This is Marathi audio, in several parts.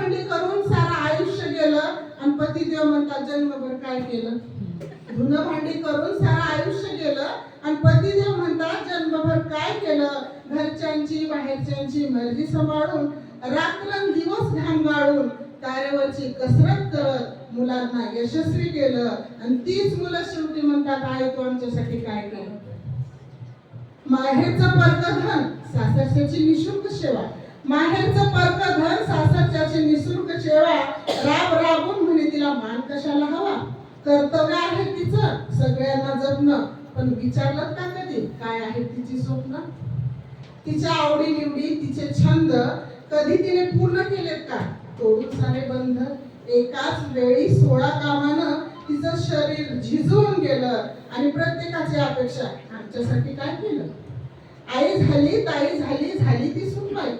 भांडी करून सारं आयुष्य गेलं आणि पतिदेव म्हणतात जन्मभर काय केलं. धुणं भांडी करून सारं आयुष्य गेलं आणि पतिदेव म्हणतात जन्मभर काय केलं. घरच्यांची बाहेरच्यांची मर्जी सांभाळून रात्रंदिवस घाम गाळून तारेवरची कसरत करत मुलांना यशस्वी केलं आणि तीच मुलं शेवटी म्हणतात आई तू आमच्यासाठी काय केलं. माहेरचं परकधन सासरच्याची निशुल्क सेवा. माहेरचं परकधन सासरच्याची निशुल्क सेवा. राब राबून म्हणे तिला मान कशाला हवा. कर्तव्य आहे तिचं सगळ्यांना जपणं. पण विचारलं का कधी काय आहे तिची स्वप्न. तिच्या आवडी निवडी तिचे छंद कधी तिने पूर्ण केलेत का. तोडून सारे बंध एकाच वेळी 16 कामानं तिचं शरीर झिजून गेलं आणि प्रत्येकाची अपेक्षा आमच्यासाठी काय केलं. आई झाली ताई झाली झाली ती सुनबाई.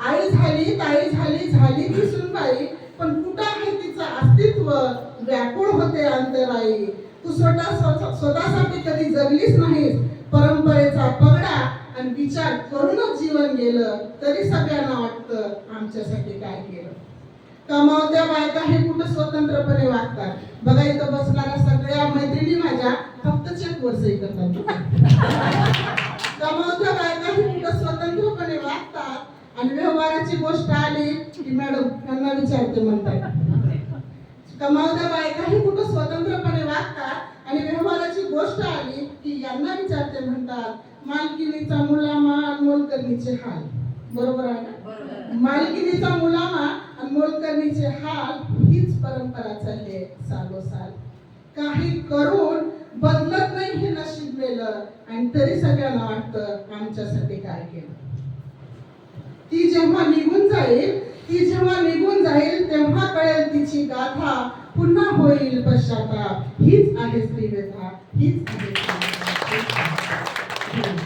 आई झाली ताई झाली झाली ती सुनबाई. पण कुठं आहे तिचं अस्तित्व व्याकुळ होते अंतराई. तू स्वतःसाठी कधी जगलीच नाहीस. परंपरेचा पगडा आणि विचार करूनच जीवन गेलं. तरी सगळ्यांना वाटतं आमच्यासाठी काय केलं. कमावत्या बायका हे कुठं स्वतंत्रपणे वागतात. बघा इथं बसणाऱ्या सगळ्या मैत्रिणी माझ्या फक्त चेकवर सही करतात. कमावत्या बायका हे कुठं स्वतंत्रपणे वागतात आणि व्यवहाराची गोष्ट आली की मॅडम यांना विचारते म्हणतात. कमावत्या बायका हे कुठं स्वतंत्रपणे वागतात आणि व्यवहाराची गोष्ट आली की यांना विचारते म्हणतात. मालकिनीचा मुलामा मोलकरणीचे हाल. बरोबर आहे ना. मालकिनीचा मुलामा आणि मोलकरणीचे हाल हीच परंपरा चालली आहे सालोसाल. काही करून बदलत नाही हे नशीब गेलं आणि तरी सगळ्यांना वाटतं आमच्यासाठी काय केलं. ती जेव्हा निघून जाईल तेव्हा कळेल तिची गाथा. पुन्हा होईल पश्चाताप. हीच आहे स्त्रीव्यथा हीच आहे.